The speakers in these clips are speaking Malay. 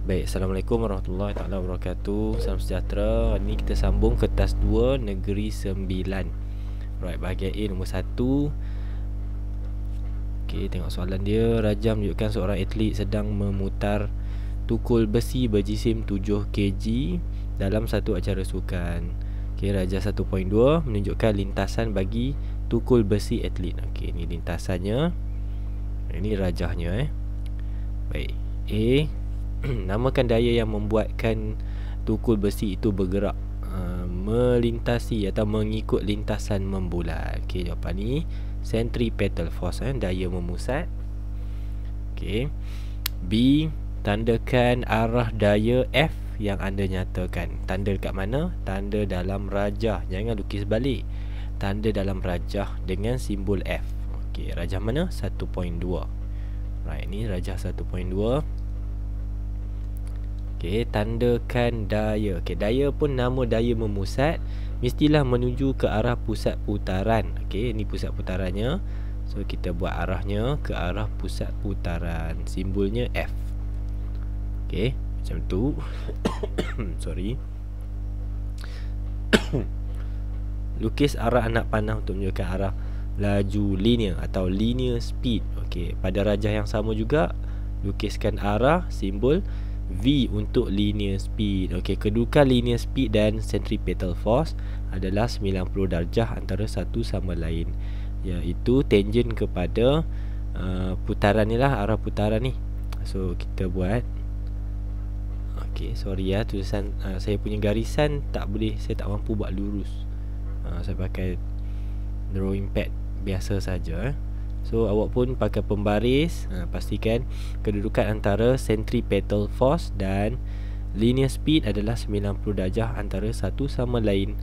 Baik, Assalamualaikum warahmatullahi taala wabarakatuh. Salam sejahtera. Hari ni kita sambung kertas 2 negeri 9. Right, bahagian A nombor 1. Okey, tengok soalan dia. Raja menunjukkan seorang atlet sedang memutar tukul besi berjisim 7 kg dalam satu acara sukan. Okey, Raja 1.2 menunjukkan lintasan bagi tukul besi atlet. Okey, ni lintasannya. Ini rajahnya Baik. A, namakan daya yang membuatkan tukul besi itu bergerak melintasi atau mengikut lintasan membulat. Okey, jawapan ni centripetal force, daya memusat. Okey. B, tandakan arah daya F yang anda nyatakan. Tanda dekat mana? Tanda dalam rajah. Jangan lukis balik. Tanda dalam rajah dengan simbol F. Okey, rajah mana? 1.2. Right, ni rajah 1.2. Okey, tandakan daya. Okey, daya pun nama daya memusat mestilah menuju ke arah pusat putaran. Okey, ini pusat putarannya. So kita buat arahnya ke arah pusat putaran. Simbolnya F. Okey, macam tu. Sorry. Lukis arah anak panah untuk menunjukkan arah laju linear atau linear speed. Okey, pada rajah yang sama juga lukiskan arah simbol V untuk linear speed. Okey, kedudukan linear speed dan centripetal force adalah 90 darjah antara satu sama lain, iaitu tangent kepada putaran ni lah, arah putaran ni. So kita buat. Okey, sorry ya, tulisan saya punya garisan tak boleh, saya tak mampu buat lurus. Saya pakai drawing pad biasa saja. So awak pun pakai pembaris. Pastikan kedudukan antara centripetal force dan linear speed adalah 90 darjah antara satu sama lain.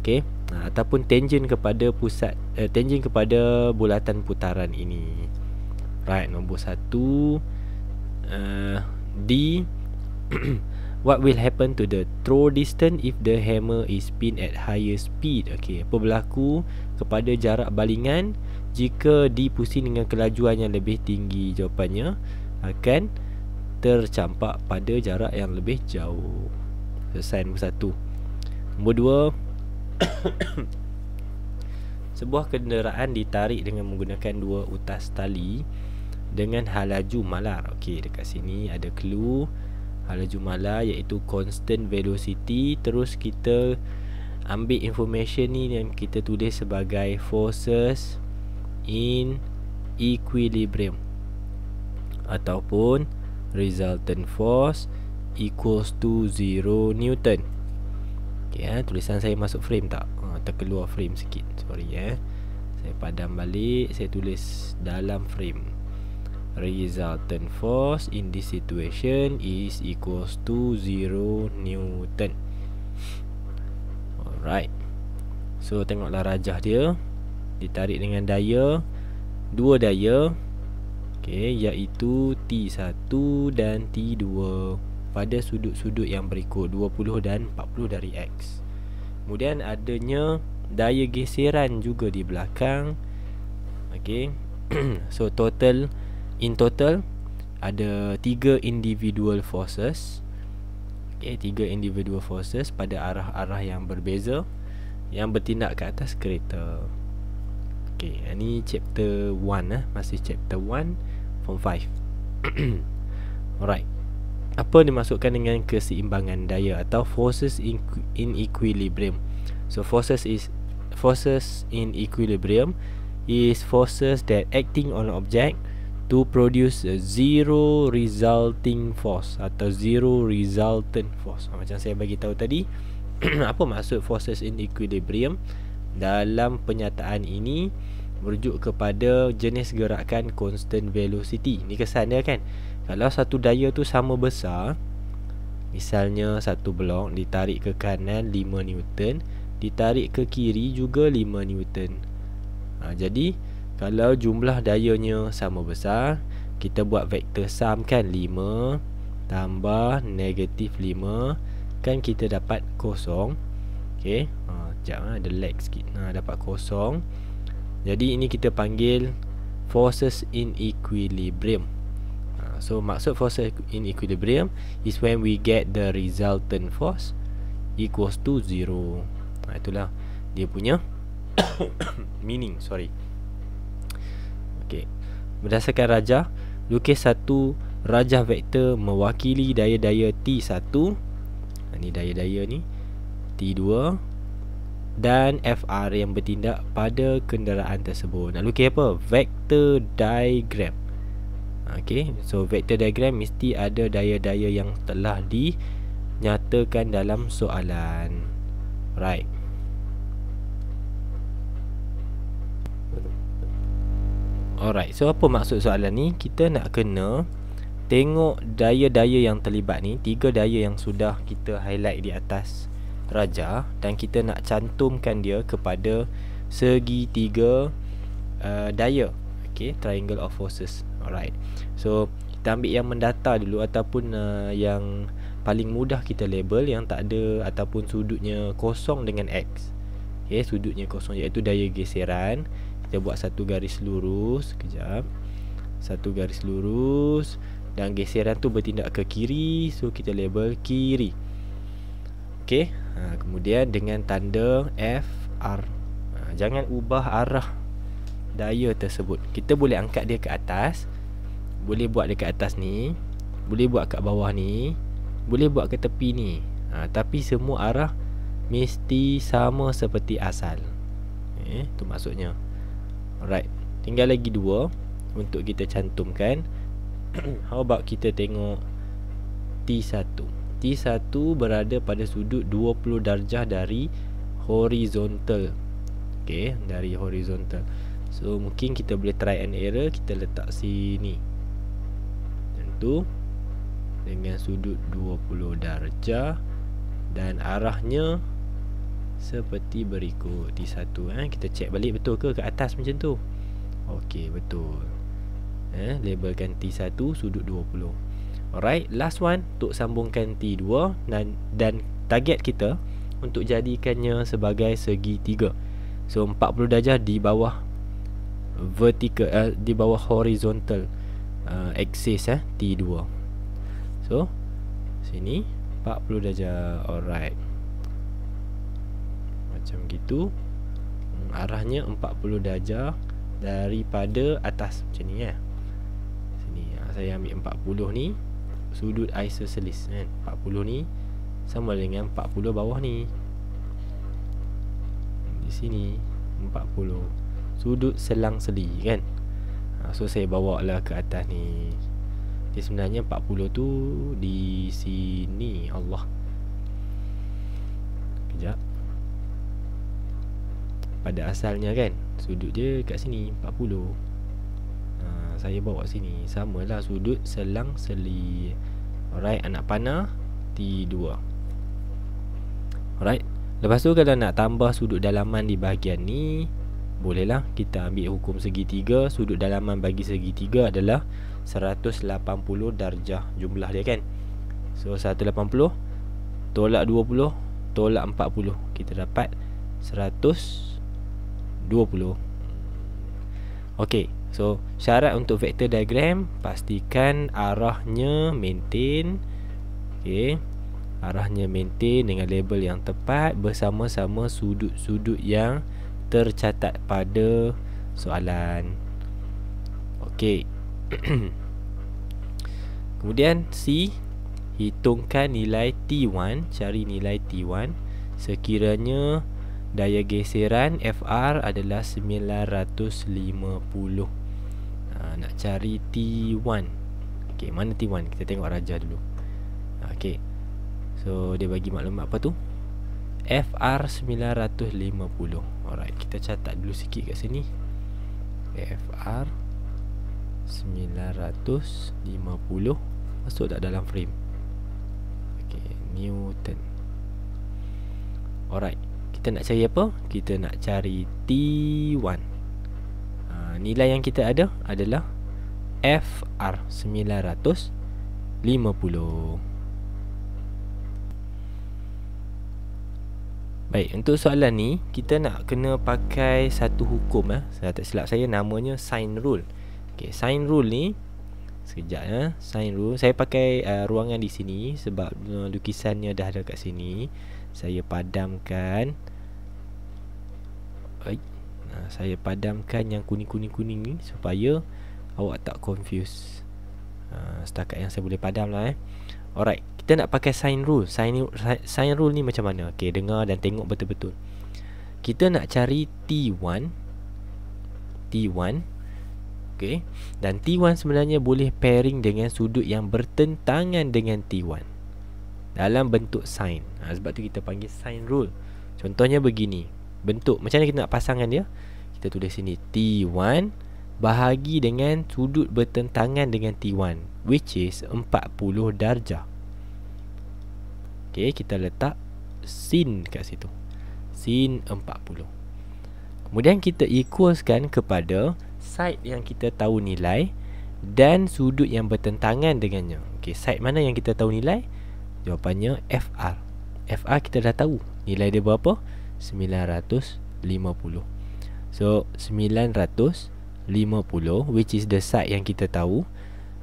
Okey, ataupun tangent kepada pusat tangent kepada bulatan putaran ini. Right, nombor 1. D. What will happen to the throw distance if the hammer is spin at higher speed? Okey, apa berlaku kepada jarak balingan jika dipusing dengan kelajuan yang lebih tinggi? Jawapannya akan tercampak pada jarak yang lebih jauh. Selesai nombor 1. Nombor 2. Sebuah kenderaan ditarik dengan menggunakan dua utas tali dengan hal laju malar. Okey, dekat sini ada clue. Hal laju malar iaitu constant velocity. Terus kita ambil information ni yang kita tulis sebagai forces in equilibrium ataupun resultant force equals to 0 Newton. Okay, tulisan saya masuk frame tak? Terkeluar frame sikit, sorry saya padam balik, saya tulis dalam frame. Resultant force in this situation is equals to 0 Newton. Alright, so tengoklah rajah dia ditarik dengan daya, dua daya, iaitu T1 dan T2 pada sudut-sudut yang berikut 20 dan 40 dari X. Kemudian adanya daya geseran juga di belakang. Okey. So in total ada 3 individual forces. Okey, 3 individual forces pada arah-arah yang berbeza yang bertindak ke atas kereta. Okey, ini chapter 1 masih chapter 1 form 5. Alright. Apa dimaksudkan dengan keseimbangan daya atau forces in equilibrium? So forces in equilibrium is forces that acting on an object to produce a zero resulting force atau zero resultant force. Macam saya bagi tahu tadi, apa maksud forces in equilibrium? Dalam penyataan ini merujuk kepada jenis gerakan constant velocity. Ni kesan dia kan, kalau satu daya tu sama besar, misalnya satu blok ditarik ke kanan 5 Newton, ditarik ke kiri juga 5 Newton. Jadi kalau jumlah dayanya sama besar, kita buat vektor sum kan, 5 tambah negatif 5, kan kita dapat kosong. Okey, sekejap ada lag sikit. Dapat kosong. Jadi ini kita panggil forces in equilibrium. So maksud force in equilibrium is when we get the resultant force equals to 0. Itulah dia punya meaning. Okay. Berdasarkan rajah, lukis satu rajah vektor mewakili daya-daya T1. Ni daya-daya ni T2 dan FR yang bertindak pada kenderaan tersebut. Nak lukis apa? Vector diagram. Okay, so vector diagram mesti ada daya-daya yang telah dinyatakan dalam soalan. Right. Alright, so apa maksud soalan ni? Kita nak kena tengok daya-daya yang terlibat ni, 3 daya yang sudah kita highlight di atas rajah, dan kita nak cantumkan dia kepada segitiga daya. Okay, triangle of forces. Alright, so kita ambil yang mendata dulu, ataupun yang paling mudah kita label, yang tak ada ataupun sudutnya kosong dengan X. Okay, sudutnya kosong, iaitu daya geseran. Kita buat satu garis lurus. Kejap. Satu garis lurus, dan geseran tu bertindak ke kiri, so kita label kiri. Okay, kemudian dengan tanda FR. Jangan ubah arah daya tersebut. Kita boleh angkat dia ke atas, boleh buat dekat atas ni, boleh buat kat bawah ni, boleh buat ke tepi ni. Tapi semua arah mesti sama seperti asal. Itu maksudnya. Alright, tinggal lagi 2 untuk kita cantumkan. How about kita tengok T1. T1 berada pada sudut 20 darjah dari horizontal. Okay, dari horizontal. So mungkin kita boleh try and error. Kita letak sini, tentu dengan sudut 20 darjah, dan arahnya seperti berikut. T1 kita check balik betul ke atas macam tu. Okey, betul. Labelkan T1 sudut 20. Alright, last one untuk sambungkan T2, dan target kita untuk jadikannya sebagai segitiga. So 40 darjah di bawah vertical, di bawah horizontal axis T2. So sini 40 darjah. Alright, macam gitu. Arahnya 40 darjah daripada atas macam ni Sini saya ambil 40 ni sudut isosceles kan. 40 ni sama dengan 40 bawah ni. Di sini 40 sudut selang-seli kan. So saya bawa lah ke atas ni. Jadi sebenarnya 40 tu di sini. Allah, kejap. Pada asalnya kan sudut dia kat sini 40. Saya bawa sini, samalah sudut selang-seli. Alright, anak panah T2. Alright, lepas tu kalau nak tambah sudut dalaman di bahagian ni, bolehlah kita ambil hukum segitiga. Sudut dalaman bagi segitiga adalah 180 darjah jumlah dia kan. So 180 tolak 20 tolak 40, kita dapat 120. Okey, so syarat untuk vector diagram, pastikan arahnya maintain. Okey, arahnya maintain dengan label yang tepat bersama-sama sudut-sudut yang tercatat pada soalan. Okey. Kemudian C, hitungkan nilai T1, cari nilai T1 sekiranya daya geseran FR adalah 950. Nak cari T1. Okey, mana T1? Kita tengok rajah dulu. Okey, so dia bagi maklumat apa tu? FR 950. Alright, kita catat dulu sikit kat sini. FR 950 masuk tak dalam frame? Okey, Newton. Alright, kita nak cari apa? Kita nak cari T1. Nilai yang kita ada adalah FR 950. Baik, untuk soalan ni kita nak kena pakai satu hukum Saya tak silap saya namanya sine rule. Okey, sine rule ni Sekejap ya. Sign rule. Saya pakai ruangan di sini sebab lukisannya dah ada kat sini. Saya padamkan. Saya padamkan yang kuning-kuning ni supaya awak tak confuse. Setakat yang saya boleh padam lah Alright, kita nak pakai sign rule. Sign rule ni macam mana? Okay, dengar dan tengok betul-betul. Kita nak cari T1. Okay, dan T1 sebenarnya boleh pairing dengan sudut yang bertentangan dengan T1 dalam bentuk sign. Sebab tu kita panggil sign rule. Contohnya begini. Bentuk, macam mana kita nak pasangkan dia? Kita tulis sini T1 bahagi dengan sudut bertentangan dengan T1, which is 40 darjah. Okay, kita letak sin kat situ. Sin 40. Kemudian kita equalskan kepada side yang kita tahu nilai dan sudut yang bertentangan dengannya. Okay, side mana yang kita tahu nilai? Jawapannya FR. FR kita dah tahu. Nilai dia berapa? 950. So 950, which is the side yang kita tahu,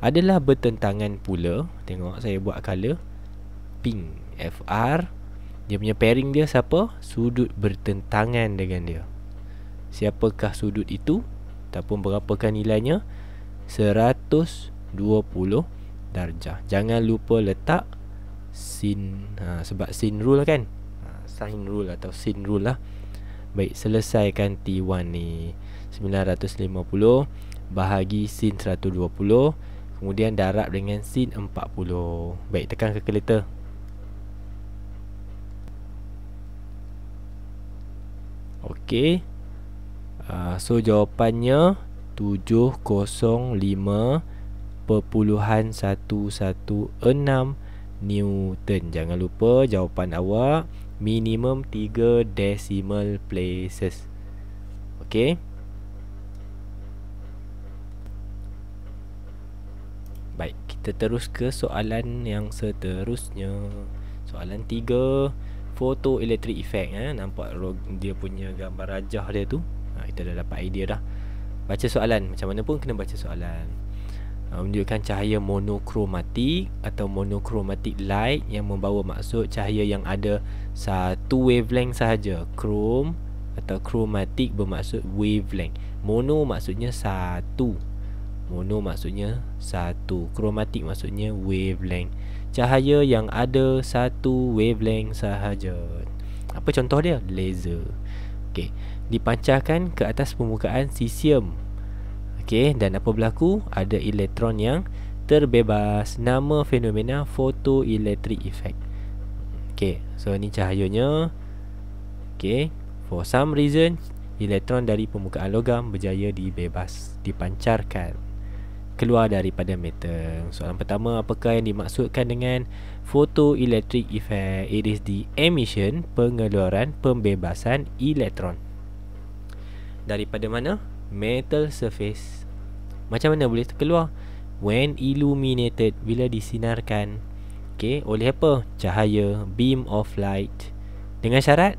adalah bertentangan pula. Tengok saya buat color pink. FR, dia punya pairing dia siapa? Sudut bertentangan dengan dia. Siapakah sudut itu? Ataupun berapakah nilainya? 120 darjah. Jangan lupa letak sin. Sebab sin rule kan, sign rule atau sin rule lah. Baik, selesaikan T1 ni. 950 bahagi sin 120, kemudian darab dengan sin 40. Baik, tekan calculator. Okey. So jawapannya 705.116 Newton. Jangan lupa jawapan awak minimum 3 decimal places. Okey. Baik, kita terus ke soalan yang seterusnya. Soalan 3, photoelectric effect. Nampak dia punya gambar rajah dia tu. Kita dah dapat idea dah. Baca soalan. Macam mana pun kena baca soalan. Menunjukkan cahaya monokromatik atau monochromatic light yang membawa maksud cahaya yang ada satu wavelength sahaja. Chrome atau chromatic bermaksud wavelength. Mono maksudnya satu. Mono maksudnya satu. Chromatic maksudnya wavelength. Cahaya yang ada satu wavelength sahaja. Apa contoh dia? Laser. Okey, dipancarkan ke atas permukaan cesium. Okey, dan apa berlaku? Ada elektron yang terbebas. Nama fenomena photoelectric effect. Okey, so ni cahayanya. Okey, for some reason elektron dari permukaan logam berjaya dipancarkan keluar daripada metal. Soalan pertama, apakah yang dimaksudkan dengan photoelectric effect? It is the emission, pengeluaran, pembebasan elektron daripada mana? Metal surface. Macam mana boleh terkeluar? When illuminated, bila disinarkan. Okay, oleh apa? Cahaya, beam of light. Dengan syarat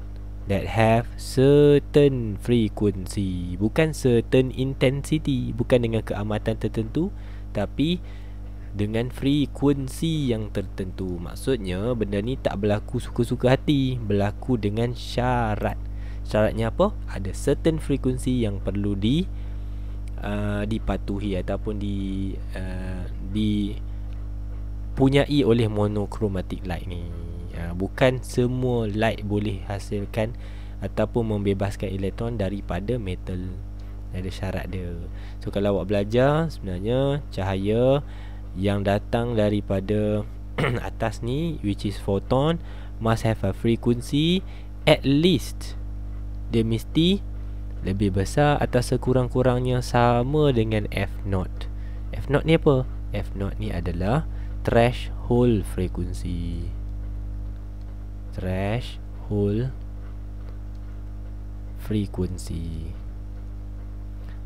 that have certain frequency, bukan certain intensity, bukan dengan keamatan tertentu, tapi dengan frekuensi yang tertentu. Maksudnya benda ni tak berlaku suka-suka hati, berlaku dengan syarat. Syaratnya apa? Ada certain frekuensi yang perlu dipatuhi ataupun dipunyai oleh monochromatic light ni. Bukan semua light boleh hasilkan ataupun membebaskan elektron daripada metal. Ada syarat dia. So kalau awak belajar, sebenarnya cahaya yang datang daripada atas ni, which is photon, must have a frequency at least, dia mesti lebih besar atau sekurang-kurangnya sama dengan F0. F0 ni apa? F0 ni adalah threshold frequency. Threshold frequency.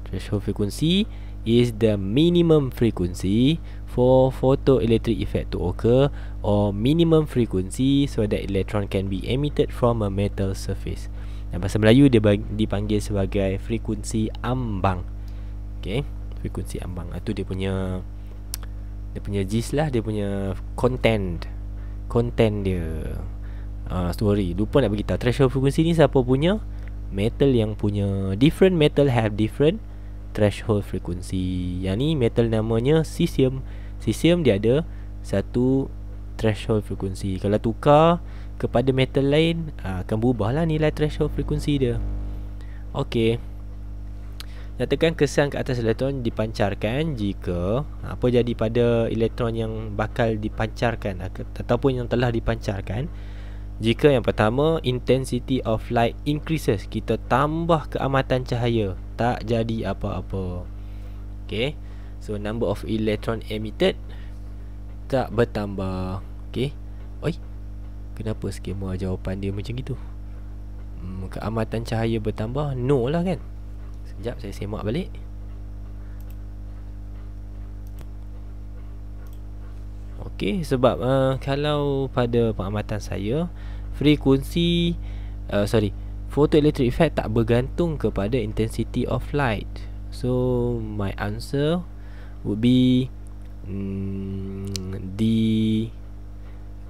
Threshold frequency is the minimum frequency for photoelectric effect to occur, or minimum frequency so that electron can be emitted from a metal surface. Dan bahasa Melayu dia dipanggil sebagai frekuensi ambang. Okay, frekuensi ambang. Itu dia punya Dia punya gist lah, dia punya content dia. Sorry, lupa nak beritahu. Threshold frequency ni siapa punya? Metal yang punya. Different metal have different threshold frequency. Yang ni metal namanya cesium. Cesium dia ada satu threshold frequency. Kalau tukar kepada metal lain, akan berubahlah nilai threshold frequency dia. Okey. Nyatakan kesan ke atas elektron dipancarkan jika apa jadi pada elektron yang bakal dipancarkan ataupun yang telah dipancarkan. Jika yang pertama, intensity of light increases, kita tambah keamatan cahaya, tak jadi apa-apa. Okay, so number of electron emitted tak bertambah. Okay, oi, kenapa skema jawapan dia macam gitu? Keamatan cahaya bertambah? No lah kan. Sekejap saya semak balik. Okay, sebab kalau pada pengamatan saya, frekuensi photoelectric effect tak bergantung kepada intensity of light. So my answer would be di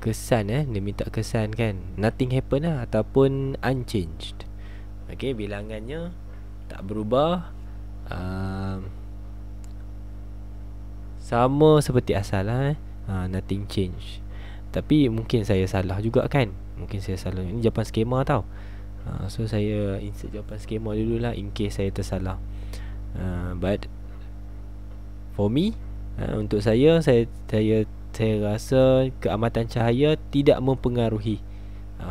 kesan dia minta kesan kan, nothing happen lah, ataupun unchanged. Okay, bilangannya tak berubah, sama seperti asal lah. Nothing change. Tapi mungkin saya salah juga kan. Mungkin saya salah. Ini jawapan skema tau. So saya insert jawapan skema dulu lah, in case saya tersalah. But for me, untuk saya rasa keamatan cahaya tidak mempengaruhi.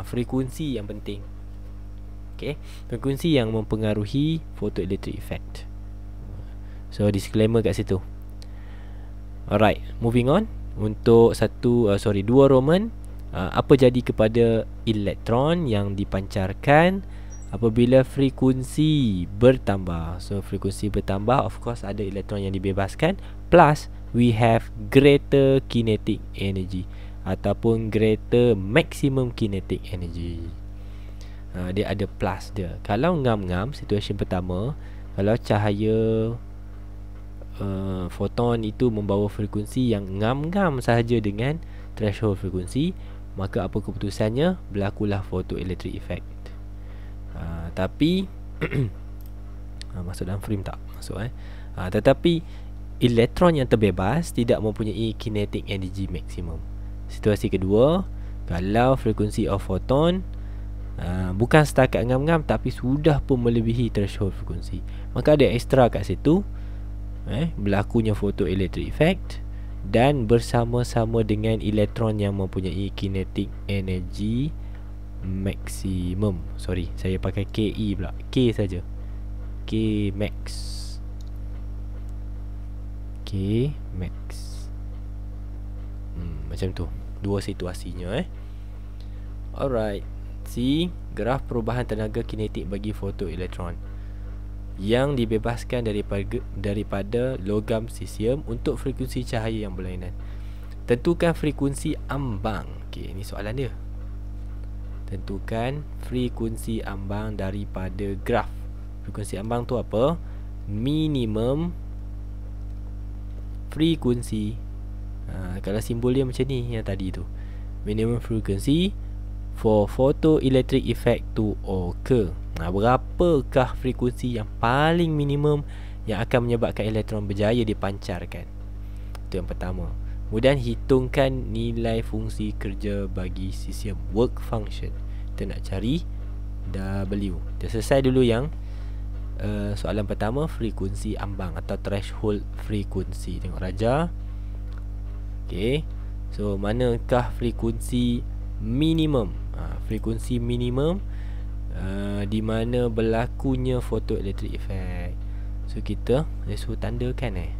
Frekuensi yang penting. Okay, frekuensi yang mempengaruhi photoelectric effect. So disclaimer kat situ. Alright, moving on. Untuk dua Roman, apa jadi kepada elektron yang dipancarkan apabila frekuensi bertambah? So frekuensi bertambah, of course ada elektron yang dibebaskan, plus we have greater kinetic energy ataupun greater maximum kinetic energy. Dia ada plus dia. Kalau ngam-ngam, situasi pertama, kalau cahaya foton itu membawa frekuensi yang ngam-ngam sahaja dengan threshold frekuensi, maka apa keputusannya? Berlakulah photoelectric effect. Tapi masuk dalam frame tak? Masuk tetapi elektron yang terbebas tidak mempunyai kinetic energy maksimum. Situasi kedua, kalau frekuensi of photon bukan setakat ngam-ngam tapi sudah pun melebihi threshold frekuensi, maka ada ekstra kat situ, berlakunya photoelectric effect dan bersama-sama dengan elektron yang mempunyai kinetic energy maksimum. Sorry, saya pakai KE pula. K saja. K max. K max. Macam tu. Dua situasinya Alright. C, graf perubahan tenaga kinetik bagi fotoelektron yang dibebaskan daripada logam cesium untuk frekuensi cahaya yang berlainan. Tentukan frekuensi ambang. Okey, ini soalan dia. Tentukan frekuensi ambang daripada graf. Frekuensi ambang tu apa? Minimum frekuensi. Kalau simbol dia macam ni yang tadi tu. Minimum frequency for photoelectric effect to occur. Berapakah frekuensi yang paling minimum yang akan menyebabkan elektron berjaya dipancarkan? Itu yang pertama. Kemudian hitungkan nilai fungsi kerja bagi cesium, work function. Kita nak cari W. Kita selesai dulu yang soalan pertama, frekuensi ambang atau threshold frekuensi. Tengok Raja. Okay, so manakah frekuensi minimum? Frekuensi minimum di mana berlakunya photoelectric effect. So kita suruh tandakan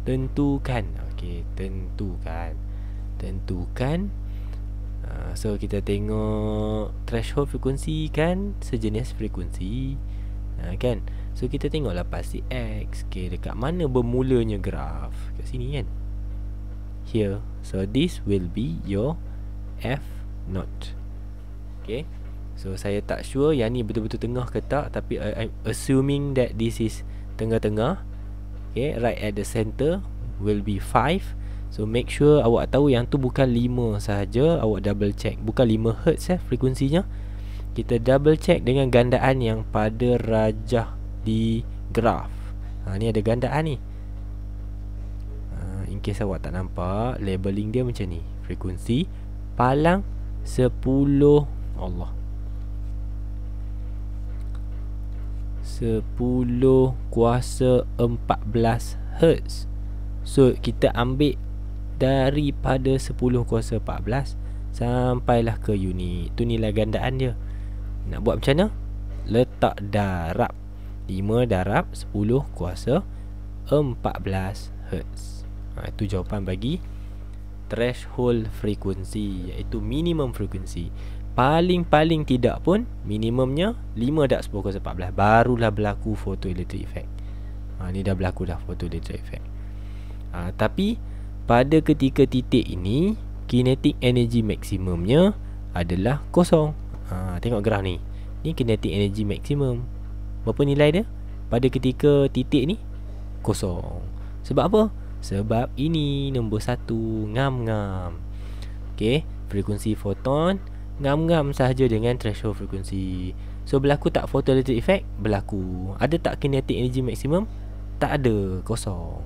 tentukan. Okey, tentukan. So kita tengok threshold frekuensi kan sejenis frekuensi kan. So kita tengoklah pasti X. Okay, dekat mana bermulanya graf? Kat sini kan, here. So this will be your F0. Okay, so saya tak sure yang ni betul-betul tengah ke tak, tapi I'm assuming that this is tengah-tengah. Okay, right at the center will be 5. So make sure awak tahu yang tu bukan 5 sahaja. Awak double check, bukan 5 Hz frekuensinya. Kita double check dengan gandaan yang pada rajah di graf. Ni ada gandaan ni. In case awak tak nampak, labeling dia macam ni. Frekuensi palang 10 Allah 10 kuasa 14 Hz. So kita ambil daripada 10 kuasa 14 sampailah ke unit. Itu nilai gandaan dia. Nak buat macam mana? Letak darab 5 darab 10 kuasa 14 Hz. Itu jawapan bagi threshold frekuensi, iaitu minimum frekuensi. Paling-paling tidak pun minimumnya 5 darab 10 kuasa 14, barulah berlaku photoelectric effect. Ni dah berlaku dah photoelectric effect. Tapi pada ketika titik ini, kinetic energy maksimumnya adalah kosong. Tengok graf ni. Ni kinetic energy maksimum. Berapa nilai dia? Pada ketika titik ni kosong. Sebab apa? Sebab ini nombor 1, ngam-ngam. Okey, frekuensi foton ngam-ngam sahaja dengan threshold frekuensi. So berlaku tak photoelectric effect? Berlaku. Ada tak kinetic energy maksimum? Tak ada, kosong.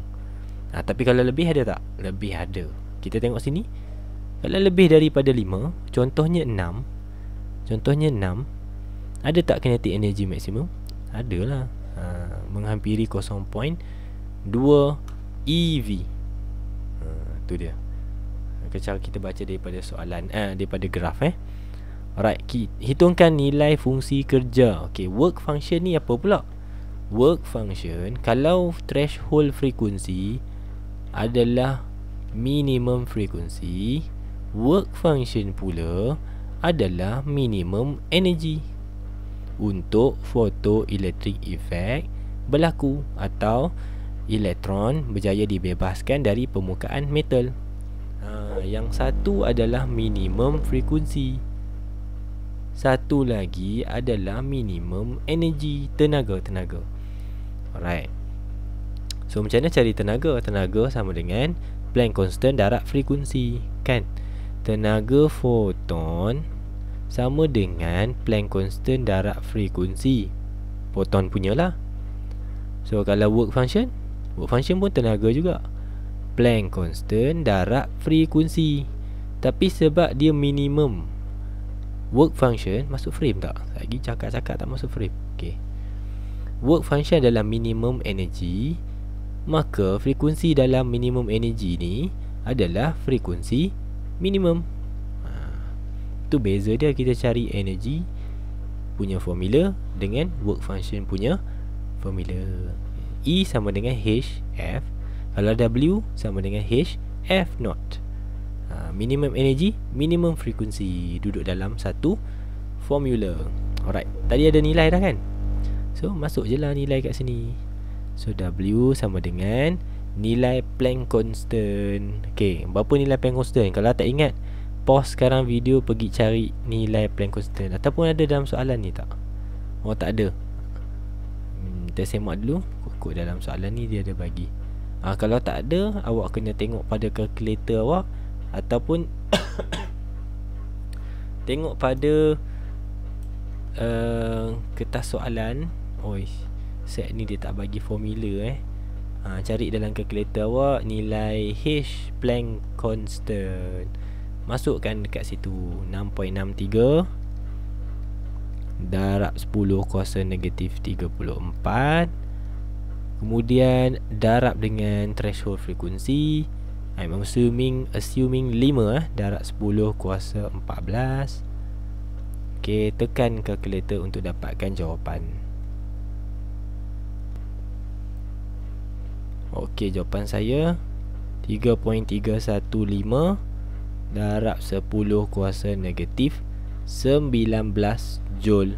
Tapi kalau lebih ada tak? Lebih ada. Kita tengok sini. Kalau lebih daripada 5, contohnya 6. Contohnya 6, ada tak kinetic energy maksimum? Adalah. Menghampiri 0.2 EV. Tu dia. Kalau kita baca daripada soalan daripada graf Alright, hitungkan nilai fungsi kerja. Okay, work function ni apa pula? Work function, kalau threshold frekuensi adalah minimum frekuensi, work function pula adalah minimum energy untuk photoelectric effect berlaku atau elektron berjaya dibebaskan dari permukaan metal. Yang satu adalah minimum frekuensi, satu lagi adalah minimum energy, tenaga. Alright. So macam mana cari tenaga? Tenaga sama dengan Planck constant darab frekuensi, kan? Tenaga foton sama dengan Planck constant darab frekuensi foton punyalah. So kalau work function pun tenaga juga, Planck constant darab frekuensi. Tapi sebab dia minimum, work function masuk frame tak? Lagi cakap-cakap tak masuk frame. Okay. Work function adalah minimum energy, maka frekuensi dalam minimum energy ni adalah frekuensi minimum. Itu beza dia kita cari energy punya formula dengan work function punya formula. E sama dengan HF, kalau W sama dengan HF0. Minimum energy, minimum frekuensi, duduk dalam satu formula. Alright, tadi ada nilai dah kan? So masuk je lah nilai kat sini. So W sama dengan nilai Planck constant. Okay, berapa nilai Planck constant? Kalau tak ingat, pause sekarang video, pergi cari nilai Planck constant. Ataupun ada dalam soalan ni tak? Oh tak ada. Kita semak dulu. Kok dalam soalan ni dia ada bagi. Kalau tak ada, awak kena tengok pada kalkulator awak, ataupun tengok pada kertas soalan. Set ni dia tak bagi formula cari dalam kalkulator awak nilai H Planck constant, masukkan dekat situ 6.63 darab 10 kuasa negatif 34. Kemudian darab dengan threshold frekuensi. I'm assuming 5 darab 10 kuasa 14. Okay, tekan kalkulator untuk dapatkan jawapan. Okay, jawapan saya 3.315 darab 10 kuasa negatif 19 Joule.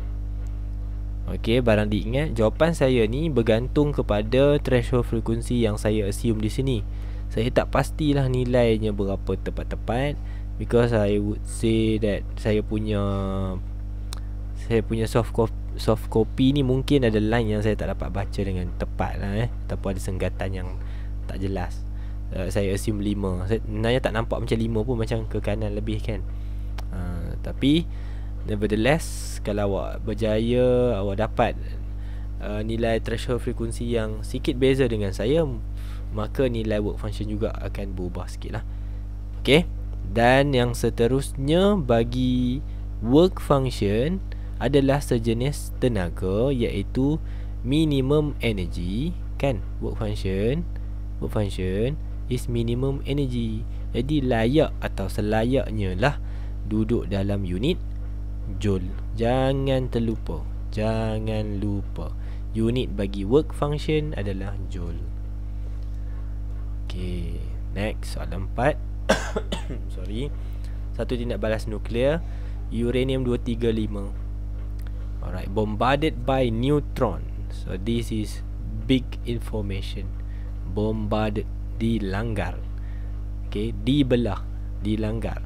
Okey, barang diingat, jawapan saya ni bergantung kepada threshold frekuensi yang saya assume di sini. Saya tak pastilah nilainya berapa tepat-tepat, because I would say that saya punya soft copy ni mungkin ada line yang saya tak dapat baca dengan tepat lah ataupun ada senggatan yang tak jelas. Saya assume 5. Sebenarnya tak nampak macam 5 pun, macam ke kanan lebih kan. Tapi nevertheless, kalau awak berjaya, awak dapat nilai threshold frekuensi yang sikit beza dengan saya, maka nilai work function juga akan berubah sikit lah. Okay. Dan yang seterusnya bagi work function adalah sejenis tenaga, iaitu minimum energy kan. Work function is minimum energy. Jadi layak atau selayaknya lah duduk dalam unit joule. Jangan terlupa, jangan lupa, unit bagi work function adalah joule. Okay, next soalan 4. Sorry. Satu tindak balas nuklear uranium 235. Alright, bombarded by neutron. So this is big information. Bombarded, dilanggar. Okay, dibelah, dilanggar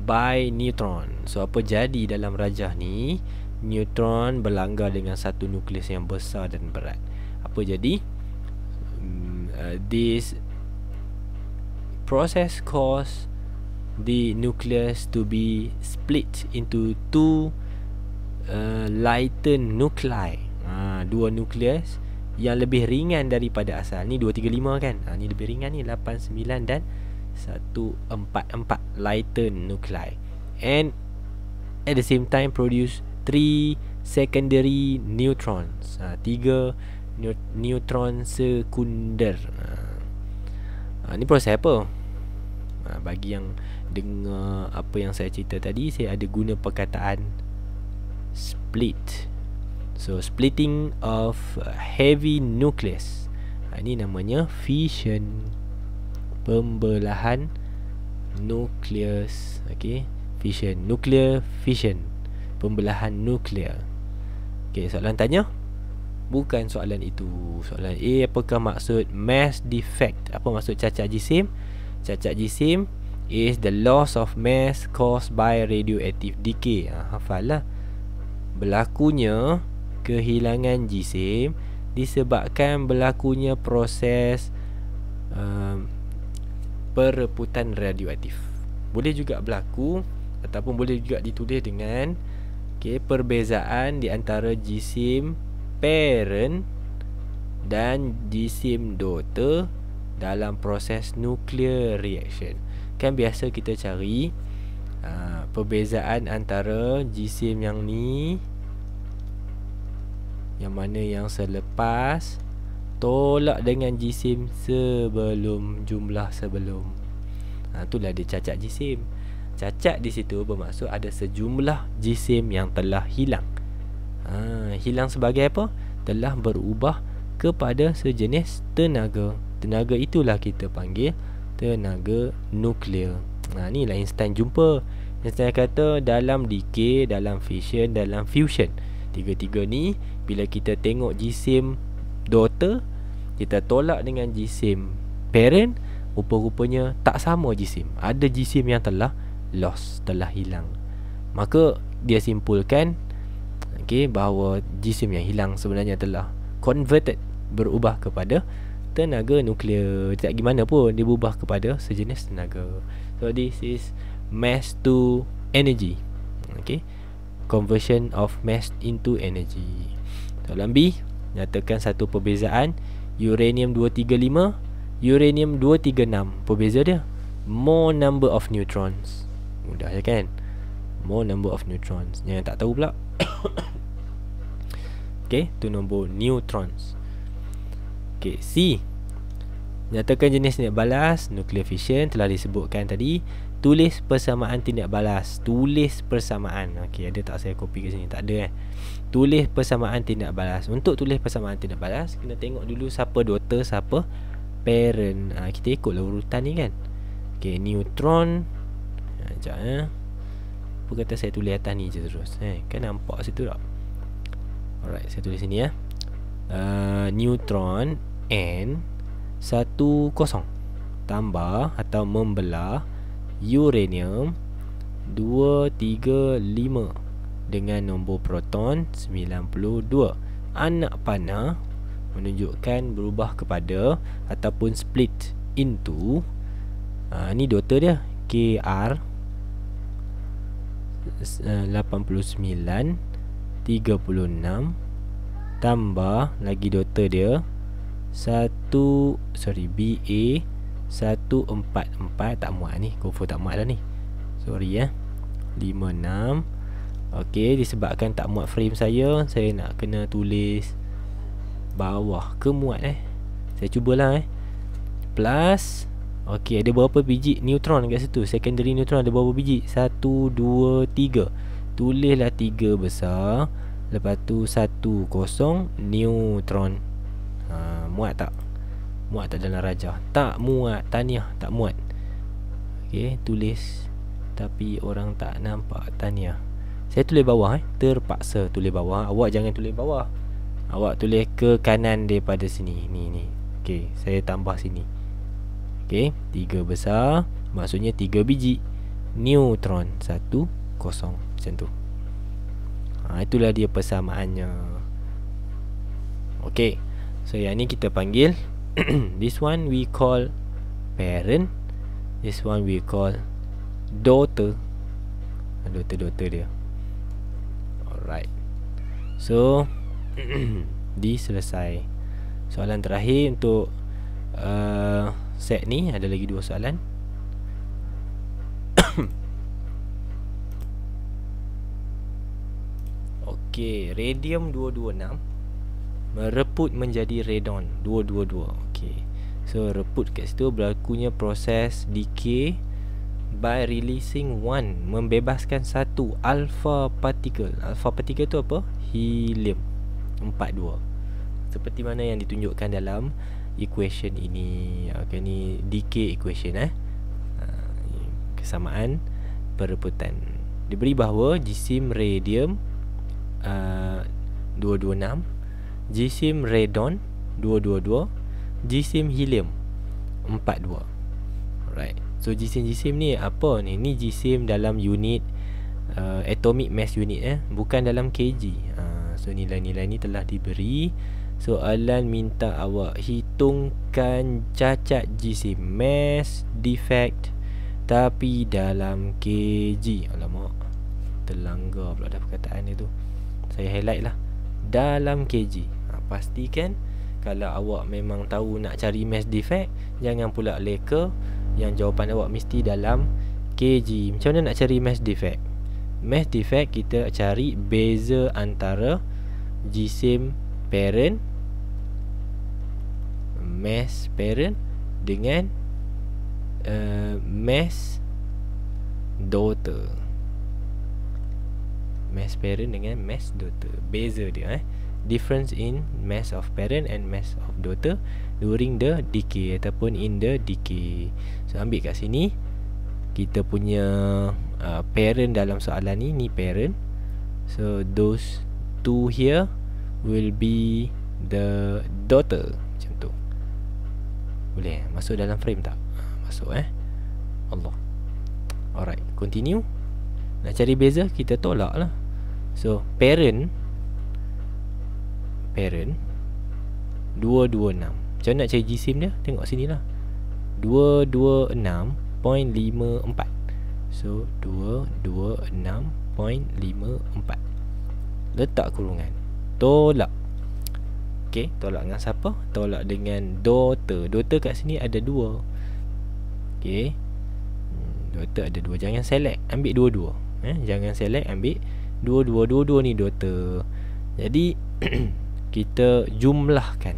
by neutron. So apa jadi dalam rajah ni? Neutron berlanggar dengan satu nukleus yang besar dan berat. Apa jadi? This process cause the nucleus to be split into two lighter nuclei. Dua nukleus yang lebih ringan daripada asal. Ni 235 kan. Ni lebih ringan ni, 89 dan 144 lighter nuclei. And at the same time produce 3 secondary neutrons. 3 neutron sekunder. Ni proses apa? Bagi yang dengar apa yang saya cerita tadi, saya ada guna perkataan split. So splitting of heavy nucleus, ini namanya fission. Pembelahan nukleus. Okay, fission, nuclear fission, pembelahan nuklear. Okay, soalan tanya bukan soalan itu. Soalan A, apakah maksud mass defect? Apa maksud cacat jisim? Cacat jisim is the loss of mass caused by radioactive decay. Hafal lah. Berlakunya kehilangan jisim disebabkan berlakunya proses perebutan radioaktif. Boleh juga berlaku ataupun boleh juga ditulis dengan perbezaan di antara jisim parent dan jisim daughter dalam proses nuclear reaction. Kan biasa kita cari perbezaan antara jisim yang ni, yang mana yang selepas tolak dengan jisim sebelum, jumlah sebelum. Itulah dia cacat jisim. Cacat di situ bermaksud ada sejumlah jisim yang telah hilang. Hilang sebagai apa? Telah berubah kepada sejenis tenaga. Tenaga itulah kita panggil tenaga nuklear. Ni lah Einstein jumpa. Einstein kata dalam decay, dalam fission, dalam fusion, tiga-tiga ni bila kita tengok jisim daughter, kita tolak dengan jisim parent, rupa-rupanya tak sama jisim. Ada jisim yang telah lost, telah hilang. Maka dia simpulkan bahawa jisim yang hilang sebenarnya telah converted, berubah kepada tenaga nuklear. Tak gimana pun dia berubah kepada sejenis tenaga. So this is mass to energy. Conversion of mass into energy. Soalan B, nyatakan satu perbezaan uranium 235, uranium 236. Perbeza dia more number of neutrons. Mudah je kan? More number of neutrons. Yang tak tahu pula tu nombor neutrons. C, nyatakan jenis tindak balas nuclear fission. Telah disebutkan tadi. Tulis persamaan tindak balas. Tulis persamaan. Ada tak saya copy ke sini? Tak ada Tulis persamaan tindak balas. Untuk tulis persamaan tindak balas, kena tengok dulu siapa daughter, siapa parent. Kita ikutlah urutan ni kan. Neutron. Sekejap apa kata saya tulis atas ni je terus. Kan nampak situ tak? Alright, saya tulis sini neutron N10 tambah atau membelah uranium 235 dengan nombor proton 92. Anak panah menunjukkan berubah kepada ataupun split into ni daughter dia, KR 89 36 tambah lagi daughter dia BA 144. Tak muat ni, confirm tak muat dah ni. Sorry 56. Okey, disebabkan tak muat frame saya nak kena tulis bawah ke muat Saya cubalah plus. Okey, ada berapa biji neutron kat situ? Secondary neutron ada berapa biji? 1, 2, 3. Tulislah 3 besar, lepas tu 1 kosong neutron. Muat tak? Muat tak dalam rajah? Tak muat. Tahniah, tak muat. Okey, tulis tapi orang tak nampak. Tahniah. Saya tulis bawah terpaksa tulis bawah. Awak jangan tulis bawah. Awak tulis ke kanan daripada sini. Ni. Okey, saya tambah sini. Okey, 3 besar maksudnya 3 biji neutron. 1 kosong macam tu. Itulah dia persamaannya. Okey, so yang ni kita panggil this one we call parent, this one we call daughter. Daughter dia. Alright. So selesai. Soalan terakhir untuk set ni. Ada lagi 2 soalan. Okey, radium 226 mereput menjadi radon 222. Okey. So reput kat situ berlakunya proses decay by releasing one, membebaskan satu alpha particle. Alpha particle tu apa? Helium 42. Seperti mana yang ditunjukkan dalam equation ini. Okey, ni decay equation kesamaan pereputan. Diberi bahawa jisim radium 226, jisim radon 222, jisim helium 42. Alright. So jisim-jisim ni apa ni? Ni jisim dalam unit atomic mass unit bukan dalam kg. So nilai-nilai ni telah diberi. Soalan minta awak hitungkan cacat jisim mass defect tapi dalam kg. Alamak, terlanggar pula dah perkataan dia tu. Saya highlight lah, dalam kg. Pastikan kalau awak memang tahu nak cari mass defect, jangan pula leka yang jawapan awak mesti dalam kg. Macam mana nak cari mass defect? Mass defect kita cari beza antara jisim parent, mass parent dengan mass daughter. Mass parent dengan mass daughter. Beza dia difference in mass of parent and mass of daughter during the decay ataupun in the decay. So ambil kat sini kita punya parent dalam soalan ni parent. So those two here will be the daughter. Macam tu. Boleh masuk dalam frame tak? Masuk Allah. Alright, continue. Nak cari beza kita tolak lah. So parent 226. Macam nak cari jisim dia? Tengok sini lah, 226.54. So 226.54. Letak kurungan, tolak. Okay, tolak dengan siapa? Tolak dengan daughter. Daughter kat sini ada 2. Okay, daughter ada 2. Jangan select, ambil dua-dua. Jangan select, ambil dua-dua. Dua-dua ni daughter. Jadi kita jumlahkan.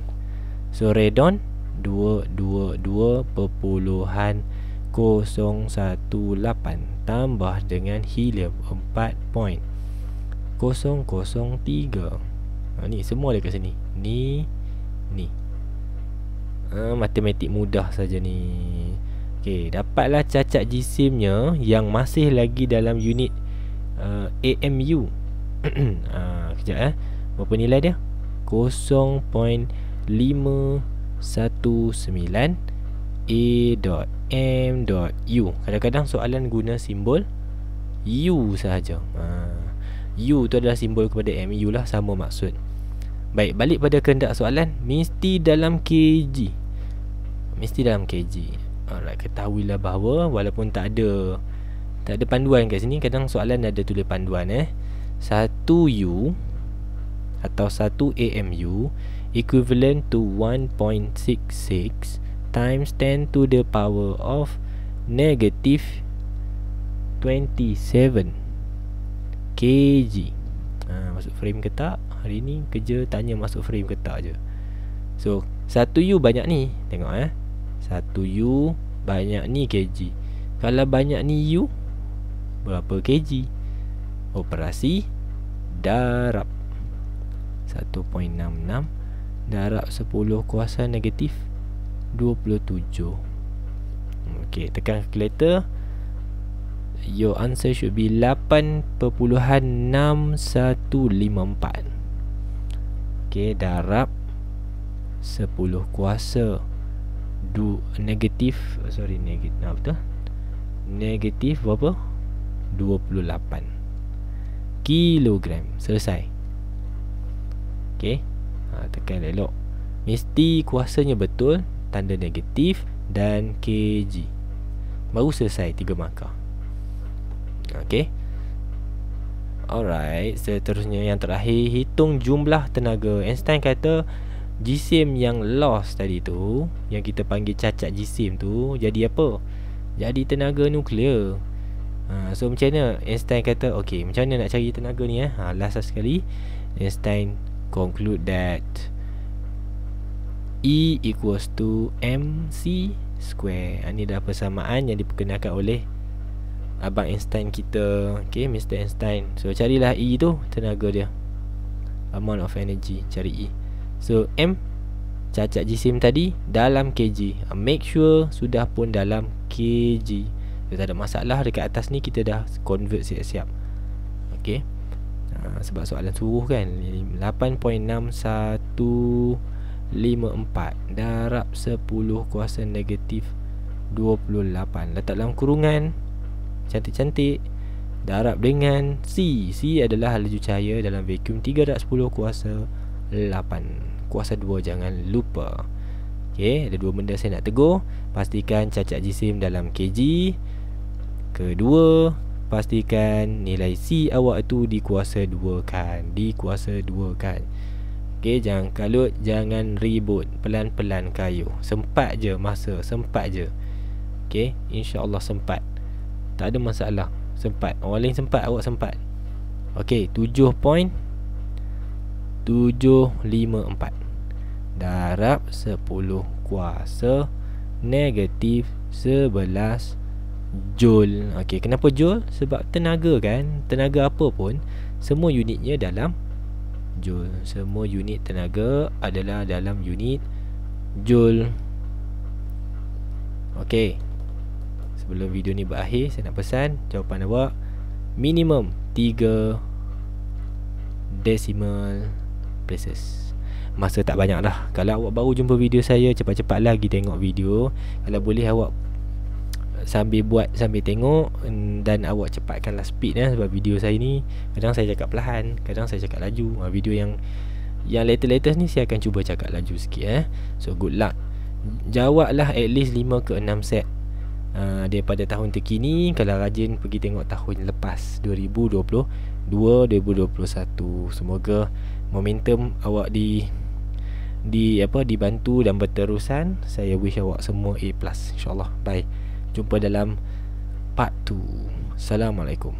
So radon 222.018 tambah dengan helium 4.003. Ni semua ada kat sini. Ni matematik mudah saja ni. Okey, dapatlah cacat jisimnya yang masih lagi dalam unit AMU. Kejap berapa nilai dia? 0.519 A.M.U. Kadang-kadang soalan guna simbol U sahaja. U tu adalah simbol kepada MU lah, sama maksud. Baik, balik pada kehendak soalan, mesti dalam kg. Mesti dalam kg. Alright, ketahuilah bahawa walaupun tak ada panduan kat sini, kadang soalan ada tulis panduan 1U atau 1 AMU equivalent to 1.66 times 10 to the power of negative 27 kg. Masuk frame ke tak? Hari ni kerja tanya masuk frame ke tak je. So 1U banyak ni, tengok 1U banyak ni kg. Kalau banyak ni U, berapa kg? Operasi darab 1.66 darab 10 kuasa negatif 27. Okay, tekan kalkulator. Your answer should be 8.6154. Okay, darab 10 kuasa negatif negatif berapa? 28 kilogram. Selesai. Okay, tekan elok. Mesti kuasanya betul, tanda negatif dan kg. Baru selesai 3 markah. Okay. Alright, seterusnya yang terakhir, hitung jumlah tenaga. Einstein kata jisim yang lost tadi tu, yang kita panggil cacat jisim tu, jadi apa? Jadi tenaga nuklear. So macam mana Einstein kata, okay, macam mana nak cari tenaga ni? Last sekali, Einstein conclude that E equals to mc square. Ini adalah persamaan yang diperkenalkan oleh abang Einstein kita. Okay, Mr. Einstein. So carilah E tu, tenaga dia, amount of energy. Cari E. So M, cacat jisim tadi, dalam kg. Make sure sudah pun dalam kg. So, tak ada masalah. Dekat atas ni kita dah convert siap-siap. Okay, sebab soalan suruh kan. 8.6154 darab 10 kuasa negatif 28. Letak dalam kurungan, cantik-cantik, darab dengan C. C adalah laju cahaya dalam vacuum 3 darab 10 kuasa 8 kuasa 2, jangan lupa. Okay, ada dua benda saya nak tegur. Pastikan cacat jisim dalam kg. Kedua, pastikan nilai C awak tu dikuasa 2 kan. Okay, jangan kalut, jangan ribut. Pelan-pelan kayu. Sempat je masa, sempat je. Okay, insya-Allah sempat. Tak ada masalah. Sempat. Orang lain sempat, awak sempat. Okay, 7.754 darab 10 kuasa negatif 11 joule. Okay, kenapa joule? Sebab tenaga kan. Tenaga apa pun, semua unitnya dalam joule. Semua unit tenaga adalah dalam unit joule. Okay, sebelum video ni berakhir, saya nak pesan jawapan awak minimum 3 decimal places. Masa tak banyak dah. Kalau awak baru jumpa video saya, cepat-cepat lagi tengok video. Kalau boleh awak sambil buat, sambil tengok, dan awak cepatkanlah speed sebab video saya ni kadang saya cakap perlahan, kadang saya cakap laju. Video yang latest ni saya akan cuba cakap laju sikit. So good luck. Jawablah at least 5 ke 6 set daripada tahun terkini. Kalau rajin pergi tengok tahun lepas, 2022, 2021. Semoga momentum awak dibantu dan berterusan. Saya wish awak semua A+, insyaAllah. Bye. Jumpa dalam part 2. Assalamualaikum.